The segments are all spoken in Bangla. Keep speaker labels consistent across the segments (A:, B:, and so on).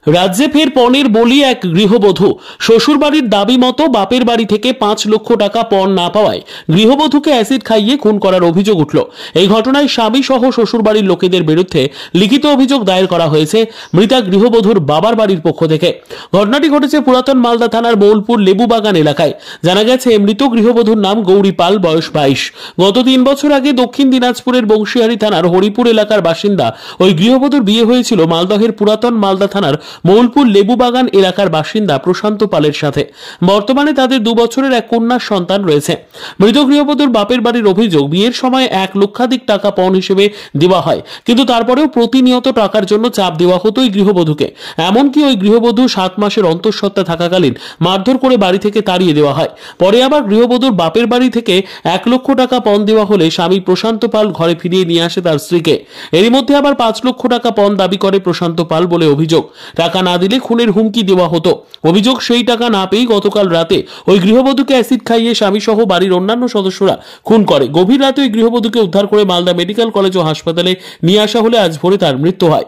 A: রাজ্যে ফের পণের বলি এক গৃহবধূ। শ্বশুরবাড়ির দাবি মতো বাপের বাড়ি থেকে 5 লক্ষ টাকা পণ না পাওয়ায় গৃহবধূকে অ্যাসিড খাইয়ে খুন করার অভিযোগ উঠল। এই ঘটনায় স্বামী সহ শ্বশুরবাড়ির লোকেদের বিরুদ্ধে লিখিত অভিযোগ দায়ের করা হয়েছে মৃতা গৃহবধূর বাবার বাড়ির পক্ষ থেকে। ঘটনাটি ঘটেছে পুরাতন মালদা থানার মৌলপুর লেবুবাগান এলাকায়। জানা গেছে মৃত গৃহবধূর নাম গৌরী পাল, বয়স 22। গত 3 বছর আগে দক্ষিণ দিনাজপুরের বংশীহারি থানার হরিপুর এলাকার বাসিন্দা ওই গৃহবধূর বিয়ে হয়েছিল মালদহের পুরাতন মালদা থানার মৌলপুর লেবুবাগান এলাকার বাসিন্দা প্রশান্ত পালের সাথে। বর্তমানে তাদের 2 বছরের এক কন্যা সন্তান রয়েছে। মৃত গৃহবধূর বাপের বাড়ির অভিযোগ, বিয়ের সময় 1 লক্ষাধিক টাকা পণ হিসেবে দেওয়া হয়, কিন্তু তারপরেও প্রতিনিয়ত টাকার জন্য চাপ দেওয়া হতো ওই গৃহবধূকে। এমনকি ওই গৃহবধূ 7 মাসের অন্তঃসত্ত্বা থাকাকালীন মারধর করে বাড়ি থেকে তাড়িয়ে দেওয়া হয়। পরে আবার গৃহবধূর বাপের বাড়ি থেকে 1 লক্ষ টাকা পণ দেওয়া হলে স্বামী প্রশান্ত পাল ঘরে ফিরিয়ে নিয়ে আসে তার স্ত্রীকে। এরই মধ্যে আবার 5 লক্ষ টাকা পণ দাবি করে প্রশান্ত পাল বলে অভিযোগ। টাকা না দিলে খুনের হুমকি দেওয়া হতো। অভিযোগ, সেই টাকা না পেয়ে গতকাল রাতে ওই গৃহবধূকে অ্যাসিড খাইয়ে স্বামী সহ বাড়ির অন্যান্য সদস্যরা খুন করে। গভীর রাতে ওই গৃহবধূকে উদ্ধার করে মালদা মেডিকেল কলেজ ও হাসপাতালে নিয়ে আসা হলে আজ ভোরে তার মৃত্যু হয়।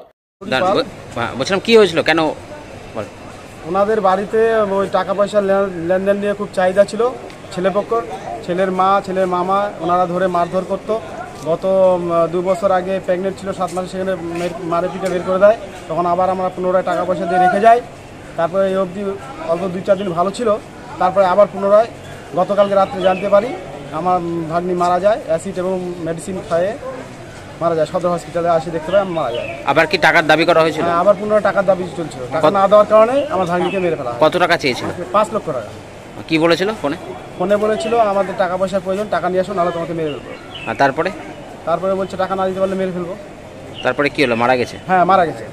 B: বলছিলাম কি হয়েছিল, কেন?
C: ওনাদের বাড়িতে ওই টাকা পয়সা লেনদেন নিয়ে খুব চাহিদা ছিল। ছেলেপক্ষ, ছেলের মা, ছেলের মামা ওনারা ধরে মারধর করতো। গত 2 বছর আগে প্রেগনেন্ট ছিল, 7 মাসে সেখানে মারে পিঠে বের করে দেয়। তখন আবার আমরা পুনরায় টাকা পয়সা দিয়ে রেখে যাই। তারপরে এই অবধি অল্প 2-4 দিন ভালো ছিল। তারপরে আবার পুনরায় গতকালকে রাত্রে জানতে পারি আমার ভাগ্নি মারা যায়, অ্যাসিড এবং মেডিসিন খাইয়ে মারা যায়। সদর হসপিটালে আসি দেখতে পাই মারা যায়।
B: আবার কি টাকার দাবি করা হয়েছিল?
C: হ্যাঁ, আবার পুনরায় টাকার দাবি চলছিল। টাকা না দেওয়ার কারণে আমার ভাগ্নিকে মেরে ফেলা হয়।
B: কত টাকা চেয়েছিল?
C: 5 লক্ষ টাকা।
B: কি বলেছিল ফোনে?
C: ফোনে বলেছিল আমাদের টাকা পয়সার প্রয়োজন, টাকা নিয়ে আসো, নাহলে তোমাকে মেরে ফেলবো।
B: আর তারপরে
C: বলছে টাকা না দিতে পারলে মেরে ফেলবো।
B: তারপরে কি হলো? মারা গেছে?
C: হ্যাঁ, মারা গেছে।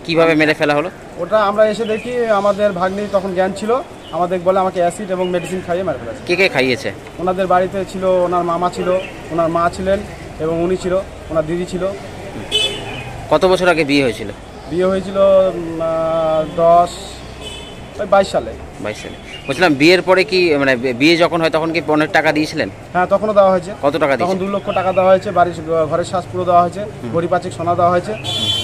B: কিভাবে মেরে ফেলা হলো?
C: ওটা আমরা এসে দেখি আমাদের ভাগ্নি তখন জ্ঞান ছিল, আমাদের বলে আমাকে অ্যাসিড এবং মেডিসিন খাইয়ে মেরে ফেলেছে।
B: কে কে খাইয়েছে? ওনাদের
C: বাড়িতে ছিল ওনার মামা ছিল, ওনার মা ছিলেন এবং উনি ছিল, ওনার দিদি ছিল।
B: কত বছর আগে বিয়ে হয়েছিল?
C: বিয়ে হয়েছিল 22 সালে।
B: 22 সালে। বলছিলাম বিয়ের পরে কি মানে বিয়ে যখন হয় তখন কি পণের টাকা দিয়েছিলেন?
C: হ্যাঁ, তখনও দেওয়া হয়েছে।
B: কত টাকা দিয়েছেন? তখন
C: 2 লক্ষ টাকা দেওয়া হয়েছে। ঘরের শ্বাস পুরো দেওয়া হয়েছে, গড়ি 5 সোনা দেওয়া হয়েছে,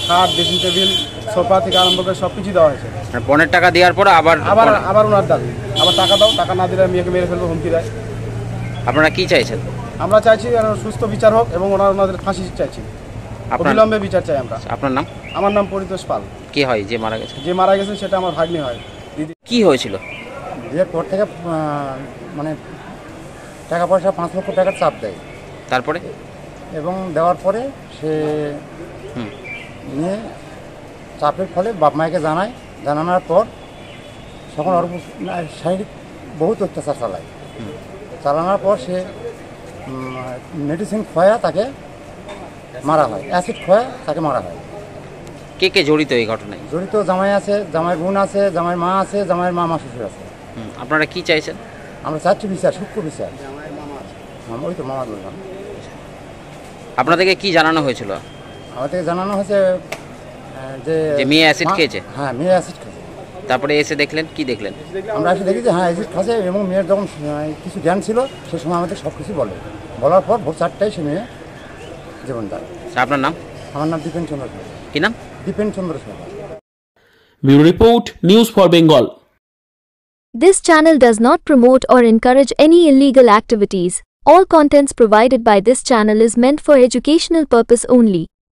C: খাট, ড্রেসিং টেবিল, সোফা থেকে আরম্ভ করে সবকিছু দেওয়া হয়েছে।
B: পণের টাকা দেওয়ার পর
C: আবার ওনার দাবি, আবার টাকা দাও, টাকা না দিলে মেয়েকে মেরে ফেলবো, হুমকি দেয়।
B: আপনারা কি চাইছেন?
C: আমরা চাইছি সুস্থ বিচার হোক এবং ওনাদের ফাঁসি চাইছি, অবিলম্বে বিচার চাই আমরা।
B: আপনার নাম?
C: আমার নাম পরিতোষ পাল।
B: কে হয় যে মারা গেছে?
C: যে মারা গেছে সেটা আমার ভাগ্নি হয়। দিদি।
B: কি হয়েছিল?
D: বিয়ের পর থেকে মানে টাকা পয়সা 5 লক্ষ টাকার চাপ দেয়।
B: তারপরে? এবং
D: দেওয়ার পরে সে নিয়ে চাপের ফলে বাপ মাকে জানানোর পর তখন ওর শারীরিক বহুত অত্যাচার চালানোর পর সে মেডিসিন খোয়া তাকে মারা হয়, অ্যাসিড খোয়া তাকে মারা হয়।
B: কে কে জড়িত এই ঘটনায়?
D: জড়িত জামাই আছে, জামাই বোন আছে, জামাই মা আছে, জামাইয়ের মামা শ্বশুর আছে।
B: আপনারা কি চাইছেন?
D: আমরা চাচ্ছি বিচার, সূক্ষ্ম বিচার। ওই তো মামা বললাম।
B: আপনাদেরকে কি জানানো হয়েছিল?
D: আমাদেরকে জানানো হয়েছে যে
B: মেয়ে অ্যাসিড খেয়েছে।
D: হ্যাঁ, মেয়ে অ্যাসিড খেয়েছে।
B: তারপরে এসে দেখলেন, কি দেখলেন?
D: আমরা এসে দেখি যে হ্যাঁ অ্যাসিড খাচ্ছে এবং মেয়ের যখন কিছু জ্ঞান ছিল সে সময় আমাদের সব কিছু বলার পর ভোর 4টায় সে মেয়ে জীবন দেয়।
B: আপনার নাম?
D: আমার নাম দীপেন চন্দ্র সরকার।
B: কি নাম?
D: Dipen Chandra Sarkar.
A: Bureau report, news for Bengal.
E: This channel does not promote or encourage any illegal activities. All contents provided by this channel is meant for educational purpose only.